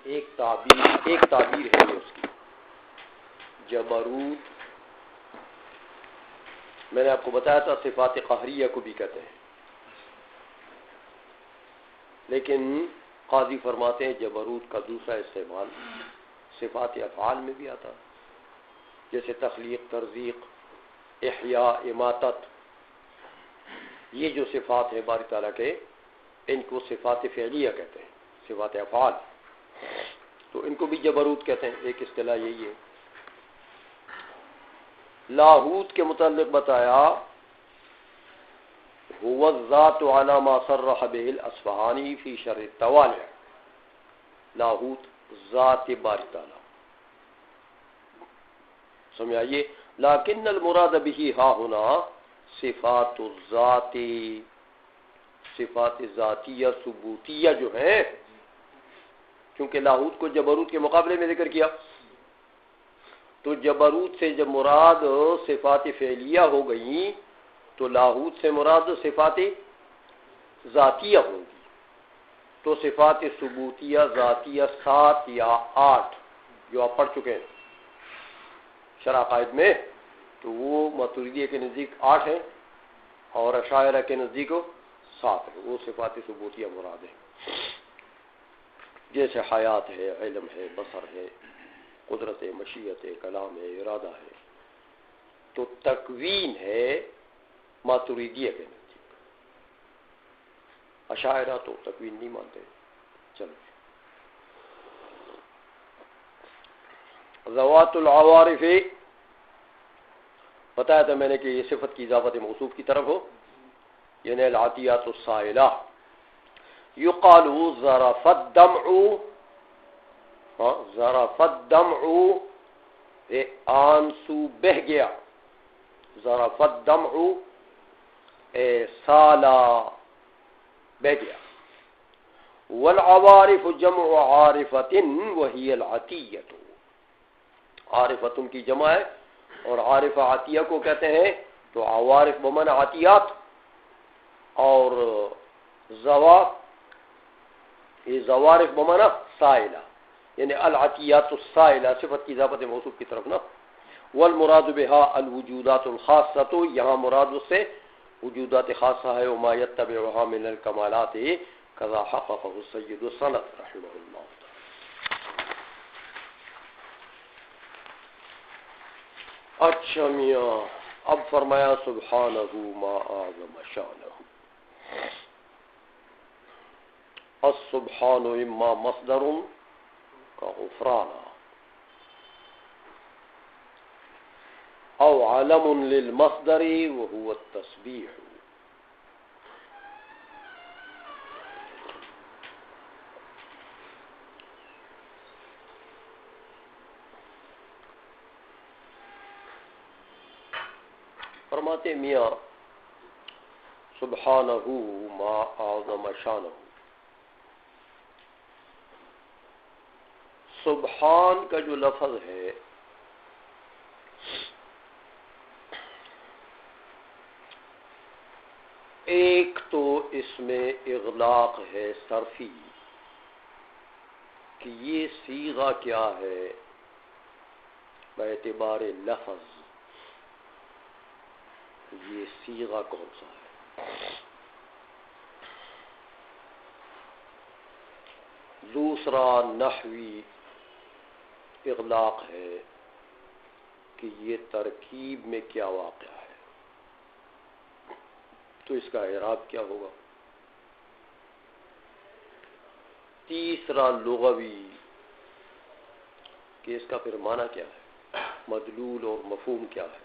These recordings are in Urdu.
ایک تعبیر ہے یہ اس کی جبروت. میں نے آپ کو بتایا تھا صفات قہریہ کو بھی کہتے ہیں، لیکن قاضی فرماتے ہیں جبروت کا دوسرا استعمال صفات افعال میں بھی آتا، جیسے تخلیق، ترزیق، احیاء، اماتت. یہ جو صفات ہیں باری تعالیٰ کے، ان کو صفات فعلیہ کہتے ہیں، صفات افعال. تو ان کو بھی جبروت کہتے ہیں. ایک اصطلاح یہی ہے. لاہوت کے متعلق بتایا هو الذات على ما صرح به الاصفهاني في شر التوالع. لاہوت ذات باری تعالیٰ سمجھائیے. لیکن المراد به ها هنا صفات الذات، صفات ذاتیہ ثبوتیہ جو ہیں، کیونکہ لاہوت کو جبروت کے مقابلے میں ذکر کیا، تو جبروت سے جب مراد صفات فعلیہ ہو گئیں تو لاہوت سے مراد صفات ذاتیہ ہوں گی. تو صفات ثبوتیہ ذاتیہ 7 یا 8 جو آپ پڑھ چکے ہیں شرح عقائد میں، تو وہ ماتریدیہ کے نزدیک 8 ہیں اور اشاعرہ کے نزدیک 7 ہیں. وہ صفات ثبوتیہ مراد ہیں، جیسے حیات ہے، علم ہے، بصر ہے، قدرت ہے، مشیت ہے، کلام ہے، ارادہ ہے. تو تکوین ہے ماتریدیہ کے نزدیک. اشاعرہ تو تکوین نہیں مانتے. چلو ذوات العوارف، بتایا تھا میں نے کہ یہ صفت کی اضافت موصوف کی طرف ہو، یعنی العطیات السائلہ. یقال ظرف الدمع، ظرف الدمع آنسو بہ گیا، ظرف الدمع سالا بہ گیا. والعوارف جمع عارفۃ وہی العطیۃ، عارفۃ کی جمع ہے اور عارفہ عطیہ کو کہتے ہیں. تو عوارف بمعنی عطیات اور یہ زوارف بمعنی سائلہ، یعنی العطیات السائلہ صفت کی اضافت موصوف کی طرف نا. والمراد بها الوجودات الخاصۃ، یہاں مراد اس سے وجودات خاصہ ہے. وما يتبعها من الکمالات كذا حققه السید السند رحمہ اللہ. اچھا میاں، اب فرمایا سبحانہ ما اعظم شانہ. السبحان اما مصدر کا غفران او علم للمصدر وهو التسبیح. فرماتے میاں سبحانہ ما اعظم شانہ. سبحان کا جو لفظ ہے ایک تو اس میں اغلاق ہے صرفی کہ یہ صیغہ کیا ہے باعتبار لفظ، یہ صیغہ کون سا ہے. دوسرا نحوی اغلاق ہے کہ یہ ترکیب میں کیا واقع ہے، تو اس کا اعراب کیا ہوگا. تیسرا لغوی کہ اس کا پھر معنی کیا ہے، مدلول اور مفہوم کیا ہے.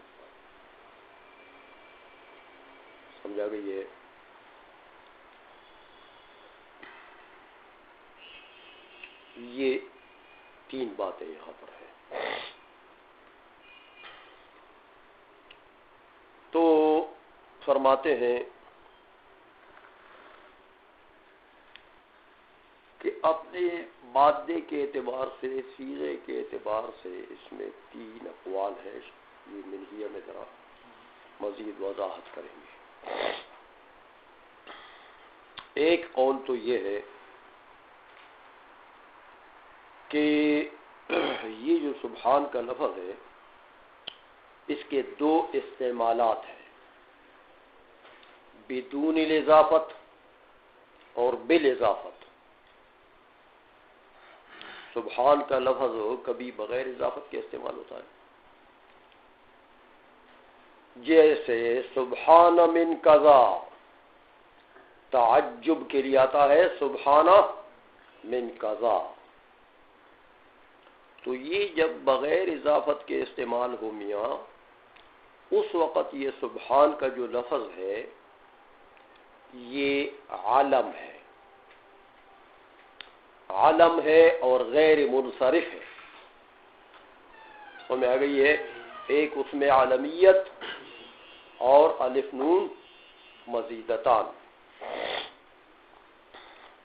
سمجھا گئی ہے. یہ 3 باتیں یہاں پر ہیں. تو فرماتے ہیں کہ اپنے مادے کے اعتبار سے، صیغے کے اعتبار سے اس میں 3 اقوال ہیں. یہ منہیہ میں ذرا مزید وضاحت کریں گے. ایک قول تو یہ ہے کہ یہ جو سبحان کا لفظ ہے اس کے دو استعمالات ہیں، بدون الاضافت اور بالاضافت۔ سبحان کا لفظ کبھی بغیر اضافت کے استعمال ہوتا ہے، جیسے سبحان من کذا تعجب کے لیے آتا ہے سبحان من کذا، تو یہ جب بغیر اضافت کے استعمال ہو میاں، اس وقت یہ سبحان کا جو لفظ ہے یہ عالم ہے، عالم ہے اور غیر منصرف ہے۔ سمجھ آ گئی ہے؟ ایک اس میں عالمیت اور الف نون مزیدتان۔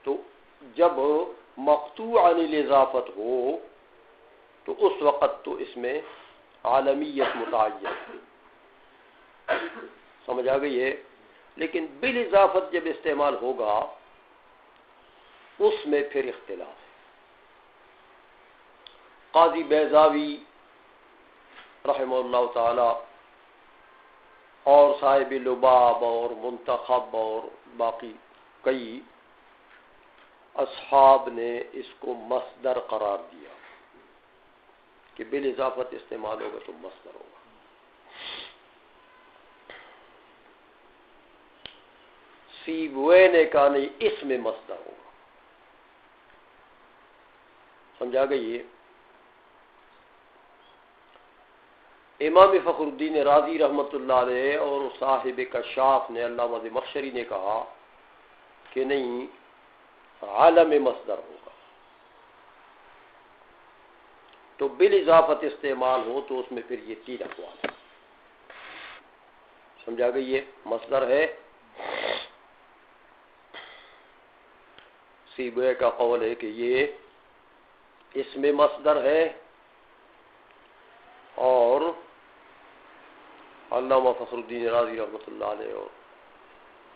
تو جب مقطوع عن الاضافت ہو تو اس وقت تو اس میں عالمیت متعین ہے، سمجھ آ گئی ہے؟ لیکن بالاضافت جب استعمال ہوگا اس میں پھر اختلاف ہے۔ قاضی بیضاوی رحمہ اللہ تعالی اور صاحب لباب اور منتخب اور باقی کئی اصحاب نے اس کو مصدر قرار دیا کہ بالاضافت استعمال ہوگا تو مصدر ہوگا۔ سیبوے نے کہا نہیں، اس میں مصدر ہوگا۔ سمجھا گئی ہے؟ امام فخر الدین رازی رحمۃ اللہ علیہ اور صاحب کشاف نے علامہ زمخشری نے کہا کہ نہیں، عالم مصدر ہوگا۔ تو بالاضافت استعمال ہو تو اس میں پھر یہ تین اقوال ہیں۔ سمجھا گئی؟ یہ مصدر ہے۔ سیبوے کا قول ہے کہ یہ اس میں مصدر ہے، اور علامہ فخر الدین رازی رحمۃ اللہ علیہ اور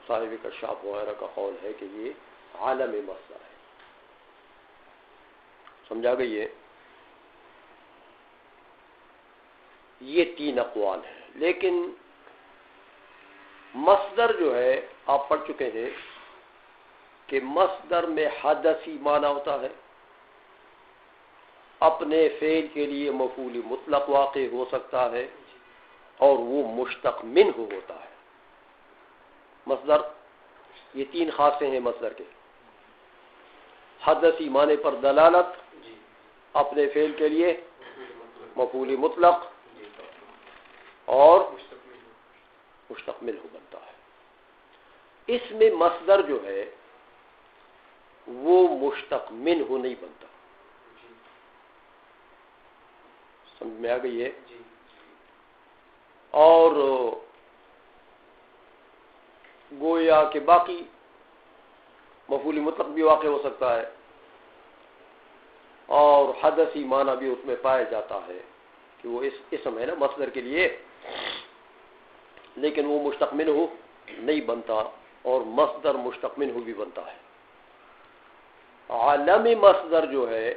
صاحب کشاف وغیرہ کا قول ہے کہ یہ عالم مصدر ہے۔ سمجھا گئی ہے؟ یہ تین اقوال ہیں، لیکن مصدر جو ہے آپ پڑھ چکے ہیں کہ مصدر میں حدثی معنی ہوتا ہے، اپنے فعل کے لیے مفعول مطلق واقع ہو سکتا ہے، اور وہ مشتق منہ ہوتا ہے۔ مصدر یہ تین خاصے ہیں مصدر کے: حدثی معنی پر دلالت، اپنے فعل کے لیے مفعول مطلق، اور مشتق منہ بنتا ہے۔ اس میں مصدر جو ہے وہ مشتق منہ نہیں بنتا۔ سمجھ میں آ گئی ہے؟ اور گویا کہ باقی مفعول مطلق بھی واقع ہو سکتا ہے، اور حدثی معنی بھی اس میں پایا جاتا ہے کہ وہ اسم ہے نا مصدر کے لیے، لیکن وہ مشتق منہ نہیں بنتا، اور مصدر مشتق منہ بھی بنتا ہے۔ عالم مصدر جو ہے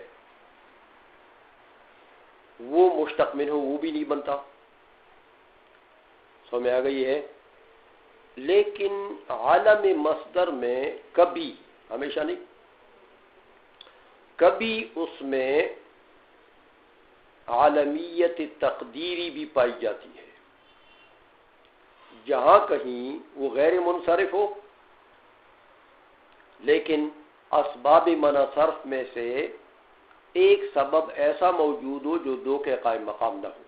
وہ مشتق منہ وہ بھی نہیں بنتا۔ سمجھ میں آ گئی ہے؟ لیکن عالم مصدر میں کبھی، ہمیشہ نہیں، کبھی اس میں عالمیت تقدیری بھی پائی جاتی ہے، جہاں کہیں وہ غیر منصرف ہو، لیکن اسباب منع صرف میں سے ایک سبب ایسا موجود ہو جو دو کے قائم مقام نہ ہو،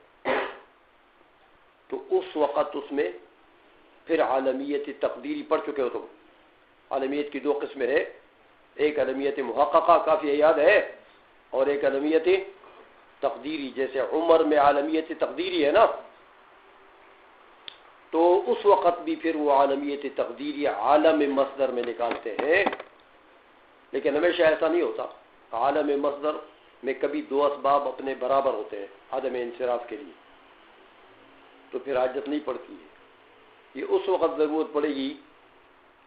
تو اس وقت اس میں پھر عالمیت تقدیری پڑھ چکے ہو تم۔ عالمیت کی دو قسمیں ہیں، ایک عالمیت محققہ کافی یاد ہے، اور ایک عالمیت تقدیری، جیسے عمر میں عالمیت تقدیری ہے نا، تو اس وقت بھی پھر وہ عالمیت تقدیری عالم مصدر میں نکالتے ہیں، لیکن ہمیشہ ایسا نہیں ہوتا۔ عالم مصدر میں کبھی دو اسباب اپنے برابر ہوتے ہیں عدم انصراف کے لیے، تو پھر حاجت نہیں پڑتی ہے۔ یہ اس وقت ضرورت پڑے گی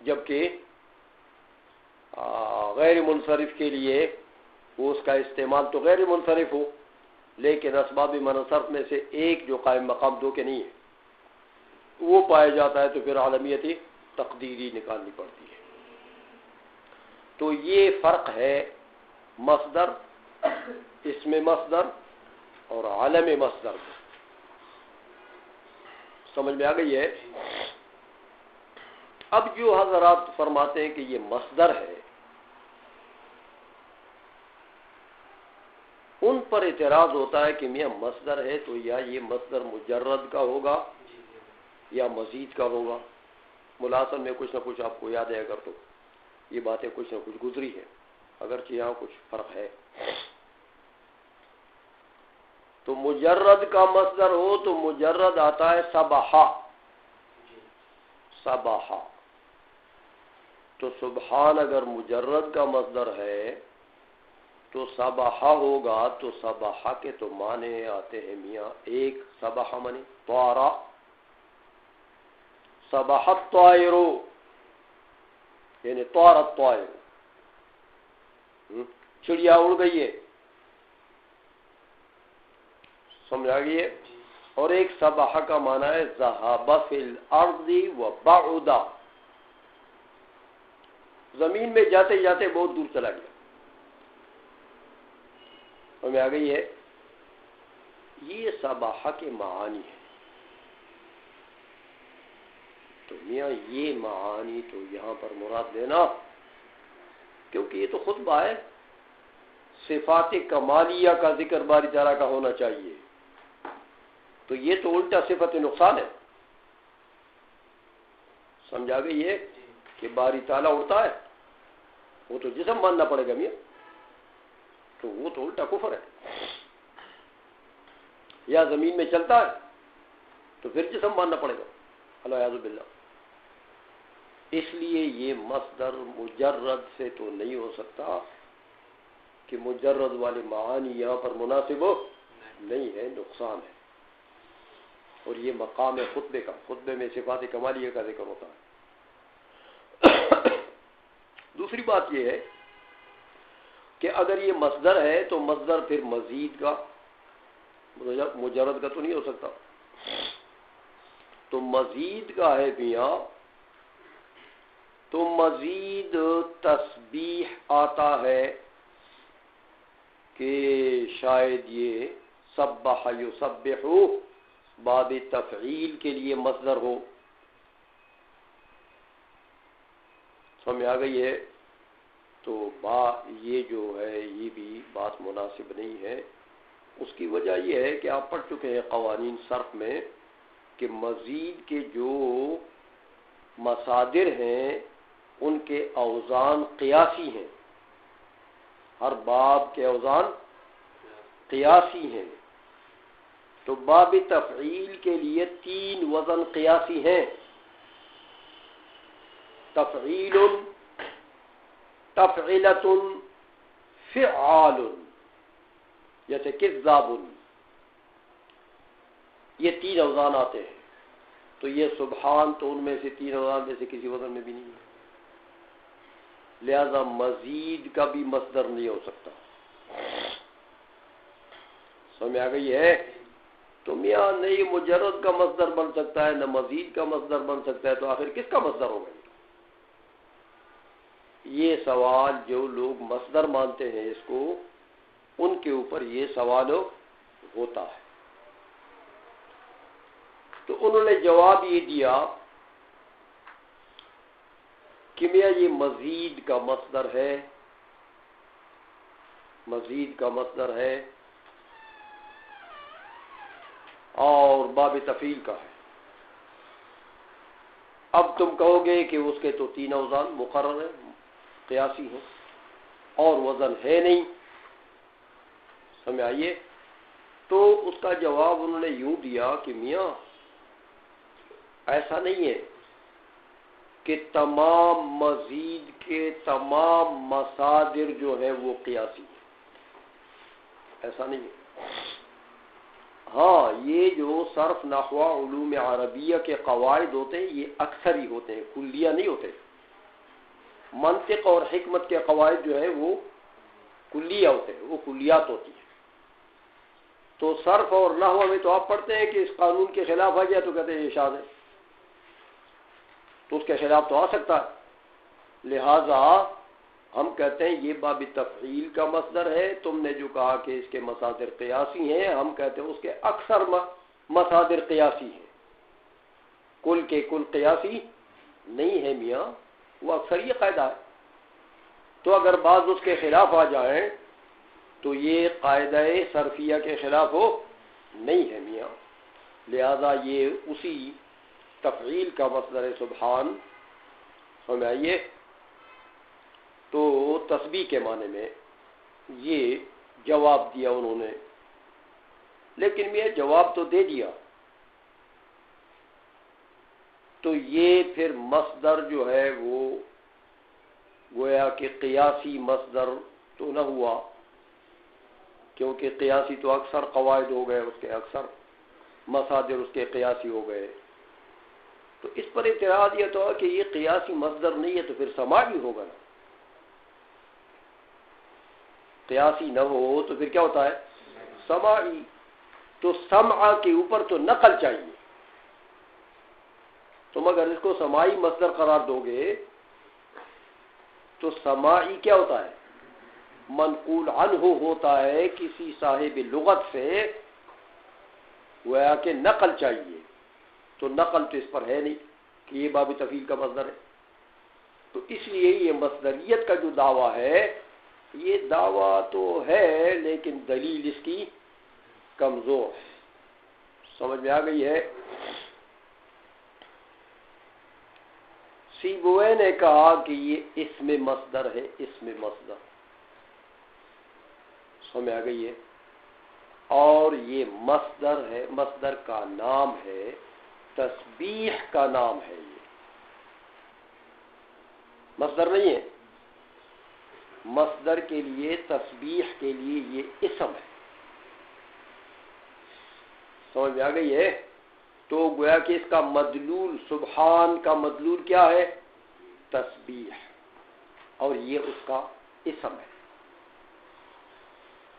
جبکہ غیر منصرف کے لیے وہ اس کا استعمال تو غیر منصرف ہو، لیکن اسباب منصرف میں سے ایک جو قائم مقام دو کے نہیں ہے وہ پایا جاتا ہے، تو پھر عالمیت تقدیری نکالنی پڑتی ہے۔ تو یہ فرق ہے مصدر، اسم مصدر اور عالم مصدر، سمجھ میں آ گئی ہے؟ اب جو حضرات فرماتے ہیں کہ یہ مصدر ہے، ان پر اعتراض ہوتا ہے کہ میاں مصدر ہے تو یا یہ مصدر مجرد کا ہوگا یا مزید کا ہوگا۔ ملاسن میں کچھ نہ کچھ آپ کو یاد ہے، اگر تو یہ باتیں کچھ نہ کچھ گزری ہیں، اگرچہ یہاں کچھ فرق ہے۔ تو مجرد کا مصدر ہو تو مجرد آتا ہے سبحہ، سبحہ۔ تو سبحان اگر مجرد کا مصدر ہے تو سبحہ ہوگا، تو سبحہ کے تو معنی آتے ہیں میاں ایک، سبحہ معنی طارا، سبح الطائر یعنی طار الطائر، چڑیا اڑ گئی ہے، سمجھ آ گئی ہے؟ اور ایک سبح کا معنی ہے ذہب فی الارض وبعد، زمین میں جاتے جاتے بہت دور چلا گیا، سمجھ آ گئی ہے؟ یہ سبح کے معانی ہے۔ تو میاں یہ معانی تو یہاں پر مراد لینا، کیونکہ یہ تو خطبہ ہے، صفات کمالیہ کا ذکر باری تعالیٰ کا ہونا چاہیے، تو یہ تو الٹا صفت نقصان ہے۔ سمجھا گئی ہے کہ باری تعالیٰ اڑتا ہے، وہ تو جسم ماننا پڑے گا میاں، تو وہ تو الٹا کفر ہے۔ یا زمین میں چلتا ہے تو پھر جسم ماننا پڑے گا، الیاذ باللہ۔ اس لیے یہ مصدر مجرد سے تو نہیں ہو سکتا، کہ مجرد والے معانی یہاں پر مناسب نہیں ہے، نقصان ہے۔ اور یہ مقام ہے خطبے کا، خطبے میں صفات کمالیہ کا ذکر ہوتا ہے۔ دوسری بات یہ ہے کہ اگر یہ مصدر ہے تو مصدر پھر مزید کا، مجرد کا تو نہیں ہو سکتا، تو مزید کا ہے میاں، تو مزید تسبیح آتا ہے کہ شاید یہ سبح یسبح باب تفعیل کے لیے مصدر ہو، سمجھ آ گئی ہے؟ تو یہ جو ہے یہ بھی بات مناسب نہیں ہے۔ اس کی وجہ یہ ہے کہ آپ پڑھ چکے ہیں قوانین صرف میں کہ مزید کے جو مصادر ہیں ان کے اوزان قیاسی ہیں، ہر باب کے اوزان قیاسی ہیں۔ تو باب تفعیل کے لیے 3 وزن قیاسی ہیں، تفعیل، تفعلۃ، فعال، جیسے کذاب، یہ 3 اوزان آتے ہیں۔ تو یہ سبحان تو ان میں سے 3 اوزان میں سے کسی وزن میں بھی نہیں ہے، لہذا مزید کا بھی مصدر نہیں ہو سکتا۔ سمجھ آ گئی ہے؟ تو میاں نہیں مجرد کا مصدر بن سکتا ہے نہ مزید کا مصدر بن سکتا ہے، تو آخر کس کا مصدر ہوگا؟ یہ سوال جو لوگ مصدر مانتے ہیں اس کو، ان کے اوپر یہ سوال ہوتا ہے۔ تو انہوں نے جواب یہ دیا کہ میاں یہ مزید کا مصدر ہے، مزید کا مصدر ہے اور باب تفعیل کا ہے۔ اب تم کہو گے کہ اس کے تو 3 اوزان مقرر ہیں، قیاسی ہیں، اور وزن ہے نہیں، سمجھ آئیے؟ تو اس کا جواب انہوں نے یوں دیا کہ میاں ایسا نہیں ہے کہ تمام مزید کے تمام مصادر جو ہیں وہ قیاسی ہیں، ایسا نہیں ہے۔ ہاں یہ جو صرف نحو علوم عربیہ کے قواعد ہوتے ہیں یہ اکثر ہی ہوتے ہیں، کلیہ نہیں ہوتے۔ منطق اور حکمت کے قواعد جو ہیں وہ کلیہ ہوتے ہیں، وہ کلیات ہوتی ہیں. تو صرف اور نحو میں تو آپ پڑھتے ہیں کہ اس قانون کے خلاف آ گیا تو کہتے ہیں یہ شاذ ہے، تو اس کے خلاف تو آ سکتا ہے. لہذا ہم کہتے ہیں یہ باب تفعیل کا مصدر ہے. تم نے جو کہا کہ اس کے مصادر قیاسی ہیں، ہم کہتے ہیں اس کے اکثر مصادر قیاسی ہیں، کل کے کل قیاسی نہیں ہے میاں، وہ اکثر یہ قاعدہ ہے. تو اگر بعض اس کے خلاف آ جائیں تو یہ قاعدہ صرفیہ کے خلاف ہو نہیں ہے میاں. لہذا یہ اسی تفعیل کا مصدر سبحان. سمجھ آئیے؟ تو تسبیح کے معنی میں یہ جواب دیا انہوں نے، لیکن میں جواب تو دے دیا، تو یہ پھر مصدر جو ہے وہ گویا کہ قیاسی مصدر تو نہ ہوا، کیونکہ قیاسی تو اکثر قواعد ہو گئے، اس کے اکثر مصادر اس کے قیاسی ہو گئے. تو اس پر اعتراض یہ تو ہے کہ یہ قیاسی مصدر نہیں ہے تو پھر سماعی ہوگا نا. قیاسی نہ ہو تو پھر کیا ہوتا ہے؟ سماعی. تو سمع کے اوپر تو نقل چاہیے. تم اگر اس کو سماعی مصدر قرار دو گے تو سماعی کیا ہوتا ہے؟ منقول عنہ ہوتا ہے کسی صاحب لغت سے، گویا کہ نقل چاہیے. تو نقل تو اس پر ہے نہیں کہ یہ باب تفعیل کا مصدر ہے. تو اس لیے یہ مصدریت کا جو دعویٰ ہے، یہ دعویٰ تو ہے لیکن دلیل اس کی کمزور ہے. سمجھ میں آ گئی ہے؟ سیبوئے نے کہا کہ یہ اسم مصدر ہے، اسم مصدر. سمجھ آ گئی ہے؟ اور یہ مصدر ہے، مصدر کا نام ہے، تسبیح کا نام ہے. یہ مصدر نہیں ہے، مصدر کے لیے تسبیح کے لیے یہ اسم ہے. سمجھ میں آ گئی ہے؟ تو گویا کہ اس کا مدلول، سبحان کا مدلول کیا ہے؟ تسبیح، اور یہ اس کا اسم ہے.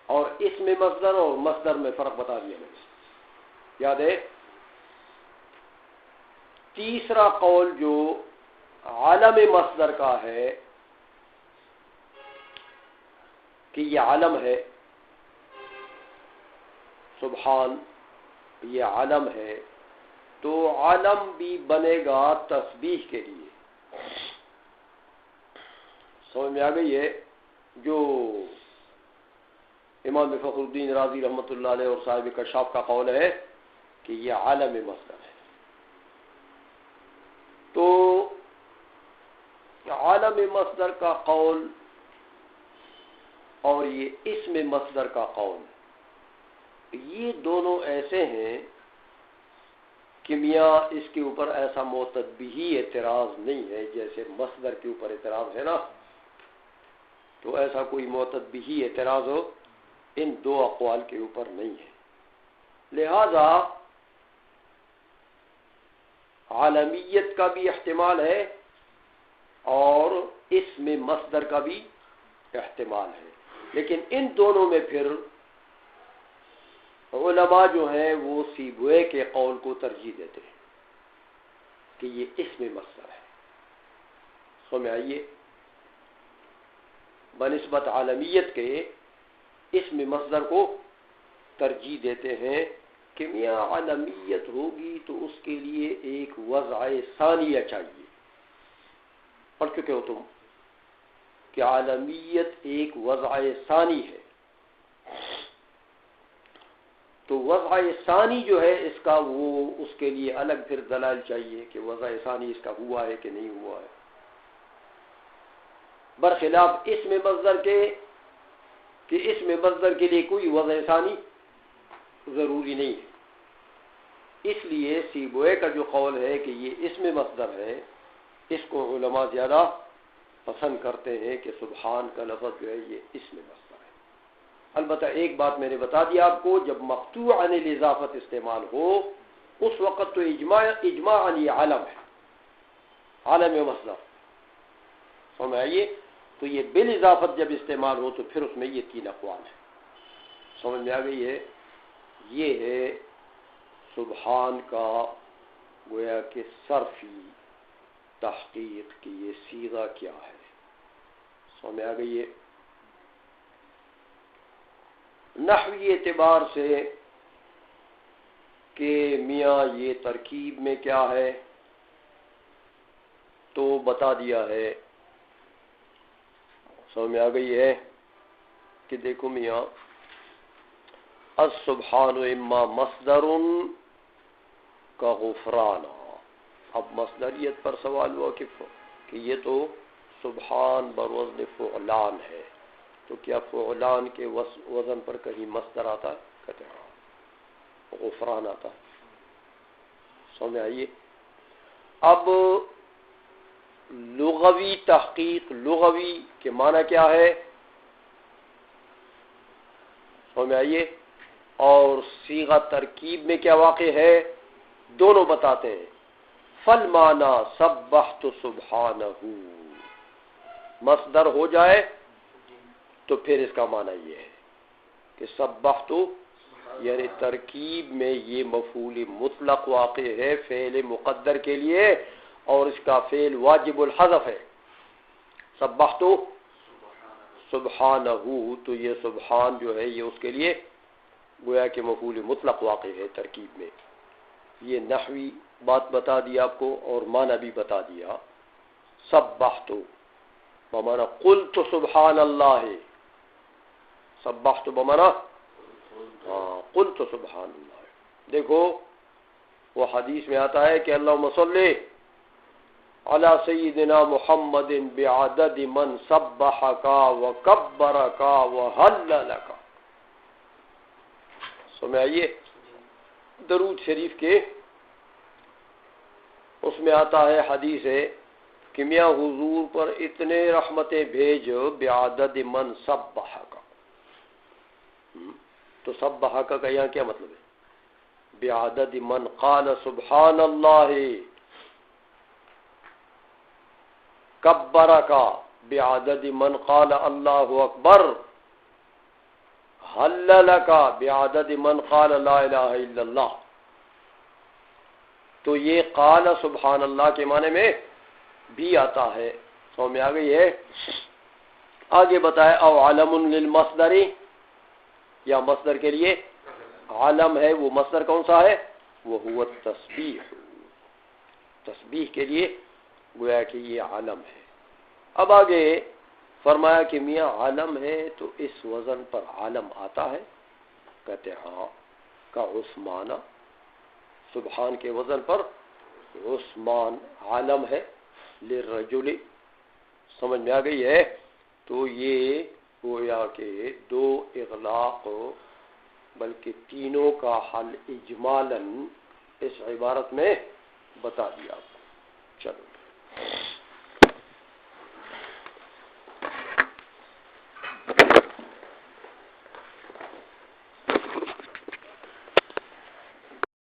اور اس میں مصدر اور مصدر میں فرق بتا دیا میں نے، یاد ہے؟ تیسرا قول جو عالم مصدر کا ہے کہ یہ عالم ہے، سبحان یہ عالم ہے، تو عالم بھی بنے گا تسبیح کے لیے. سمجھ میں آ گئی ہے؟ جو امام فخر الدین رازی رحمۃ اللہ علیہ اور صاحب کشاف کا قول ہے کہ یہ عالم مصدر ہے. تو عالم مصدر کا قول اور یہ اسم مصدر کا قول، یہ دونوں ایسے ہیں کہ میاں اس کے اوپر ایسا معتبی اعتراض نہیں ہے جیسے مصدر کے اوپر اعتراض ہے نا. تو ایسا کوئی معتبی اعتراض ہو ان دو اقوال کے اوپر نہیں ہے. لہذا عالمیت کا بھی احتمال ہے اور اسم مصدر کا بھی احتمال ہے، لیکن ان دونوں میں پھر علماء جو ہیں وہ سیبوئے کے قول کو ترجیح دیتے ہیں کہ یہ اسم مصدر ہے. سمجھ آئیے؟ بنسبت عالمیت کے اسم مصدر کو ترجیح دیتے ہیں کہ میاں عالمیت ہوگی تو اس کے لیے ایک وضع ثانیہ چاہیے. پڑھ چکے ہو تم کہ عالمیت ایک وضع ثانی ہے. تو وضع ثانی جو ہے اس کا، وہ اس کے لیے الگ پھر دلائل چاہیے کہ وضع ثانی اس کا ہوا ہے کہ نہیں ہوا ہے، برخلاف اسم مصدر کے کہ اسم مصدر کے لیے کوئی وضع ثانی ضروری نہیں ہے. اس لیے سیبوئے کا جو قول ہے کہ یہ اسم مصدر ہے، اس کو علماء زیادہ پسند کرتے ہیں کہ سبحان کا لفظ جو ہے یہ اسم مصدر ہے. البتہ ایک بات میں نے بتا دیا آپ کو، جب مقطوع عن الاضافت استعمال ہو اس وقت تو اجماعاً یہ عالم ہے، عالم مصدر. سمجھ آئیے؟ تو یہ بالاضافت جب استعمال ہو تو پھر اس میں یہ 3 اقوال ہیں. سمجھ میں آ گئی ہے؟ یہ ہے سبحان کا گویا کہ صرفی تحقیق کی یہ صیغہ کیا ہے. سمجھ میں آ گئی ہے؟ نحوی اعتبار سے کہ میاں یہ ترکیب میں کیا ہے تو بتا دیا ہے. سمجھ میں آ گئی ہے کہ دیکھو میاں السبحان اما مصدر کا غفران. اب مصدریت پر سوال ہوا کہ یہ تو سبحان بروزن فعلان ہے، تو کیا فعلان کے وزن پر کہیں مصدر آتا ہے؟ کہتے ہیں غفران آتا ہے. سمجھ آئیے؟ اب لغوی تحقیق، لغوی کے معنی کیا ہے؟ سمجھ آئیے؟ اور صیغہ ترکیب میں کیا واقع ہے؟ دونوں بتاتے ہیں. فالمعنی سبحت سبحانہ، مصدر ہو جائے تو پھر اس کا معنی یہ ہے کہ سبحت یعنی ترکیب میں یہ مفعول مطلق واقع ہے فعل مقدر کے لیے، اور اس کا فعل واجب الحذف ہے. سبحت سبحانہ، تو یہ سبحان جو ہے یہ اس کے لیے گویا کہ مفعول مطلق واقع ہے ترکیب میں. یہ نحوی بات بتا دی آپ کو اور معنی بھی بتا دیا. سبحت بمعنی قلت سبحان اللہ، سبحت بمعنی قلت سبحان اللہ. دیکھو وہ حدیث میں آتا ہے کہ اللہم صلی علی سیدنا محمد بعدد من سبحک وکبرک وہللک. سمجھ آئیے؟ درود شریف کے اس میں آتا ہے، حدیث ہے کہ میاں حضور پر اتنے رحمتیں بھیج بعدد من سبحک. تو سبحک کا یہاں کیا مطلب ہے؟ بعدد من قال سبحان اللہ، کبرک بعدد من قال اللہ اکبر، حللک بعدد من قال لا الہ الا اللہ. تو یہ قال سبحان اللہ کے معنی میں بھی آتا ہے. سمجھ میں آ گئی ہے؟ آگے بتائے او علم للمصدر، یا مصدر کے لیے علم ہے. وہ مصدر کون سا ہے؟ وہ هو التسبیح، تسبیح کے لیے گویا کہ یہ علم ہے. اب آگے فرمایا کہ میاں عالم ہے تو اس وزن پر عالم آتا ہے؟ کہتے ہاں. کا عثمان، سبحان کے وزن پر عثمان عالم ہے للرجل. سمجھ میں آ گئی ہے؟ تو یہ گویا کہ 2 اغلاق بلکہ تینوں کا حل اجمالاً اس عبارت میں بتا دیا. چلو